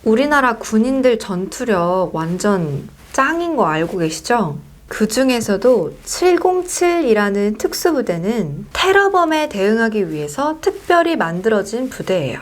우리나라 군인들 전투력 완전 짱인 거 알고 계시죠? 그 중에서도 707이라는 특수부대는 테러범에 대응하기 위해서 특별히 만들어진 부대예요.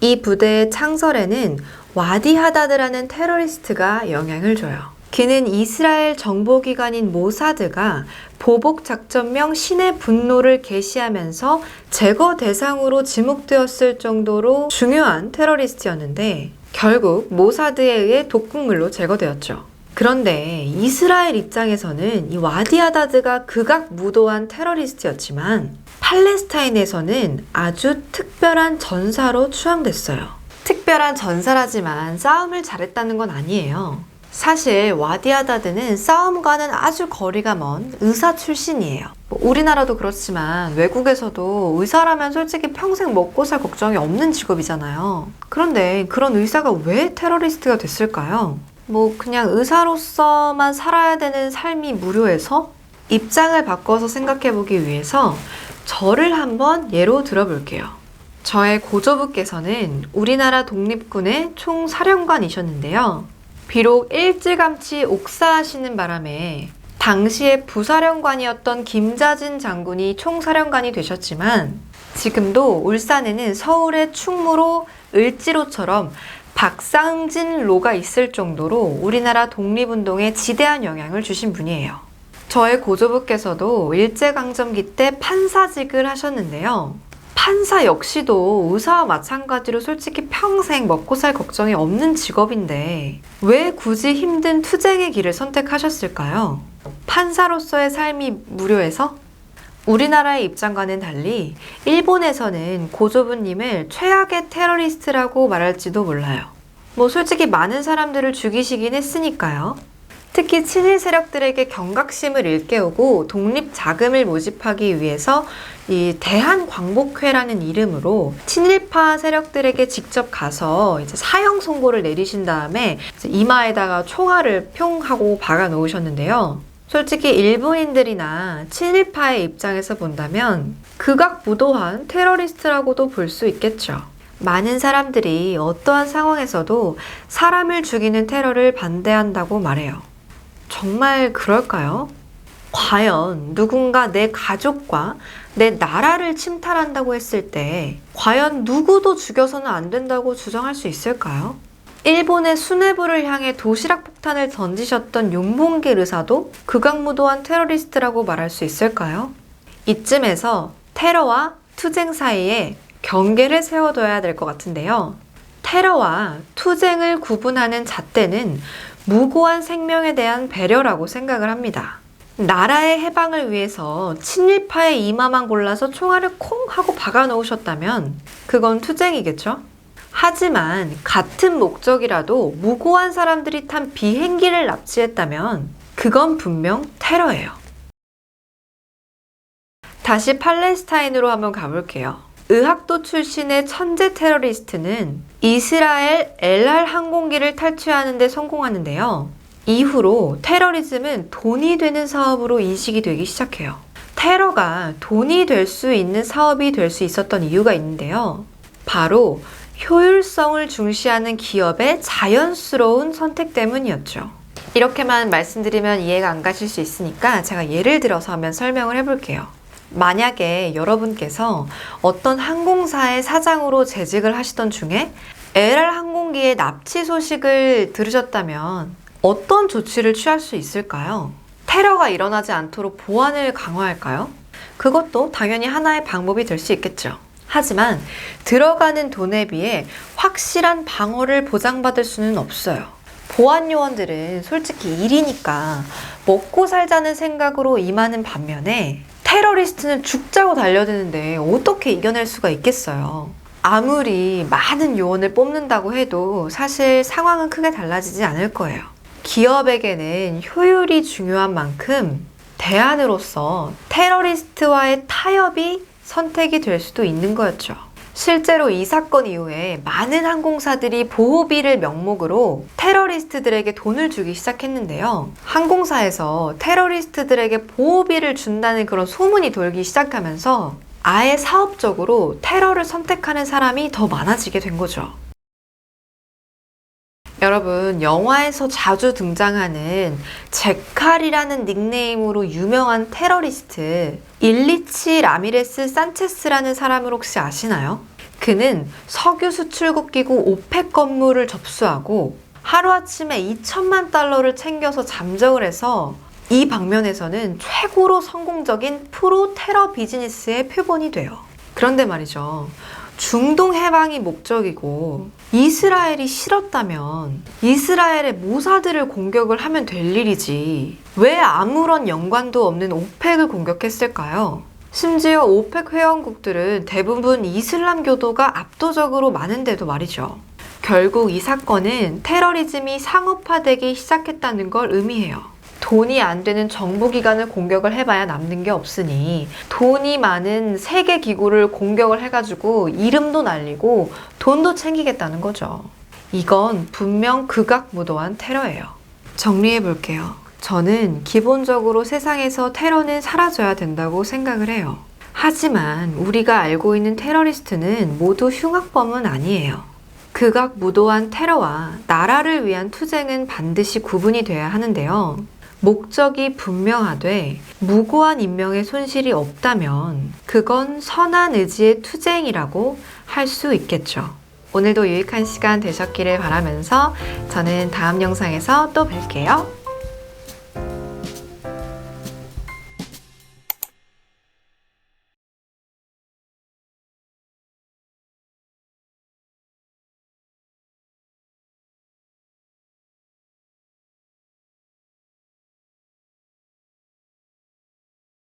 이 부대의 창설에는 와디 하다드라는 테러리스트가 영향을 줘요. 그는 이스라엘 정보기관인 모사드가 보복작전명 신의 분노를 게시하면서 제거 대상으로 지목되었을 정도로 중요한 테러리스트였는데 결국 모사드에 의해 독극물로 제거되었죠. 그런데 이스라엘 입장에서는 이 와디 하다드가 극악무도한 테러리스트였지만 팔레스타인에서는 아주 특별한 전사로 추앙됐어요. 특별한 전사라지만 싸움을 잘했다는 건 아니에요. 사실 와디 하다드는 싸움과는 아주 거리가 먼 의사 출신이에요. 우리나라도 그렇지만 외국에서도 의사라면 솔직히 평생 먹고 살 걱정이 없는 직업이잖아요. 그런데 그런 의사가 왜 테러리스트가 됐을까요? 그냥 의사로서만 살아야 되는 삶이 무료해서? 입장을 바꿔서 생각해보기 위해서 저를 한번 예로 들어볼게요. 저의 고조부께서는 우리나라 독립군의 총사령관이셨는데요. 비록 일찌감치 옥사하시는 바람에 당시에 부사령관이었던 김자진 장군이 총사령관이 되셨지만 지금도 울산에는 서울의 충무로, 을지로처럼 박상진로가 있을 정도로 우리나라 독립운동에 지대한 영향을 주신 분이에요. 저의 고조부께서도 일제강점기 때 판사직을 하셨는데요. 판사 역시도 의사와 마찬가지로 솔직히 평생 먹고 살 걱정이 없는 직업인데 왜 굳이 힘든 투쟁의 길을 선택하셨을까요? 판사로서의 삶이 무료해서? 우리나라의 입장과는 달리 일본에서는 고조부님을 최악의 테러리스트라고 말할지도 몰라요. 솔직히 많은 사람들을 죽이시긴 했으니까요. 특히 친일 세력들에게 경각심을 일깨우고 독립 자금을 모집하기 위해서 이 대한광복회라는 이름으로 친일파 세력들에게 직접 가서 이제 사형 선고를 내리신 다음에 이마에다가 총알을 뿅 하고 박아 놓으셨는데요. 솔직히 일본인들이나 친일파의 입장에서 본다면 극악무도한 테러리스트라고도 볼 수 있겠죠. 많은 사람들이 어떠한 상황에서도 사람을 죽이는 테러를 반대한다고 말해요. 정말 그럴까요? 과연 누군가 내 가족과 내 나라를 침탈한다고 했을 때 과연 누구도 죽여서는 안 된다고 주장할 수 있을까요? 일본의 수뇌부를 향해 도시락 폭탄을 던지셨던 윤봉길 의사도 극악무도한 테러리스트라고 말할 수 있을까요? 이쯤에서 테러와 투쟁 사이에 경계를 세워둬야 될 것 같은데요. 테러와 투쟁을 구분하는 잣대는 무고한 생명에 대한 배려라고 생각을 합니다. 나라의 해방을 위해서 친일파의 이마만 골라서 총알을 콩 하고 박아 놓으셨다면 그건 투쟁이겠죠? 하지만 같은 목적이라도 무고한 사람들이 탄 비행기를 납치했다면 그건 분명 테러예요. 다시 팔레스타인으로 한번 가볼게요. 의학도 출신의 천재 테러리스트는 이스라엘 엘알 항공기를 탈취하는 데 성공하는데요. 이후로 테러리즘은 돈이 되는 사업으로 인식이 되기 시작해요. 테러가 돈이 될 수 있는 사업이 될 수 있었던 이유가 있는데요. 바로 효율성을 중시하는 기업의 자연스러운 선택 때문이었죠. 이렇게만 말씀드리면 이해가 안 가실 수 있으니까 제가 예를 들어서 한번 설명을 해볼게요. 만약에 여러분께서 어떤 항공사의 사장으로 재직을 하시던 중에 LR 항공기의 납치 소식을 들으셨다면 어떤 조치를 취할 수 있을까요? 테러가 일어나지 않도록 보안을 강화할까요? 그것도 당연히 하나의 방법이 될 수 있겠죠. 하지만 들어가는 돈에 비해 확실한 방어를 보장받을 수는 없어요. 보안 요원들은 솔직히 일이니까 먹고 살자는 생각으로 임하는 반면에 테러리스트는 죽자고 달려드는데 어떻게 이겨낼 수가 있겠어요. 아무리 많은 요원을 뽑는다고 해도 사실 상황은 크게 달라지지 않을 거예요. 기업에게는 효율이 중요한 만큼 대안으로서 테러리스트와의 타협이 선택이 될 수도 있는 거였죠. 실제로 이 사건 이후에 많은 항공사들이 보호비를 명목으로 테러리스트들에게 돈을 주기 시작했는데요. 항공사에서 테러리스트들에게 보호비를 준다는 그런 소문이 돌기 시작하면서 아예 사업적으로 테러를 선택하는 사람이 더 많아지게 된 거죠. 여러분, 영화에서 자주 등장하는 제칼이라는 닉네임으로 유명한 테러리스트 일리치 라미레스 산체스라는 사람을 혹시 아시나요? 그는 석유 수출국 기구 오펙 건물을 접수하고 하루아침에 2천만 달러를 챙겨서 잠적을 해서 이 방면에서는 최고로 성공적인 프로 테러 비즈니스의 표본이 돼요. 그런데 말이죠. 중동 해방이 목적이고 이스라엘이 싫었다면 이스라엘의 모사드를 공격을 하면 될 일이지 왜 아무런 연관도 없는 오펙을 공격했을까요? 심지어 오펙 회원국들은 대부분 이슬람교도가 압도적으로 많은데도 말이죠. 결국 이 사건은 테러리즘이 상업화되기 시작했다는 걸 의미해요. 돈이 안 되는 정부기관을 공격을 해봐야 남는 게 없으니 돈이 많은 세계 기구를 공격을 해가지고 이름도 날리고 돈도 챙기겠다는 거죠. 이건 분명 극악무도한 테러예요. 정리해 볼게요. 저는 기본적으로 세상에서 테러는 사라져야 된다고 생각을 해요. 하지만 우리가 알고 있는 테러리스트는 모두 흉악범은 아니에요. 극악무도한 테러와 나라를 위한 투쟁은 반드시 구분이 돼야 하는데요. 목적이 분명하되 무고한 인명의 손실이 없다면 그건 선한 의지의 투쟁이라고 할 수 있겠죠. 오늘도 유익한 시간 되셨기를 바라면서 저는 다음 영상에서 또 뵐게요.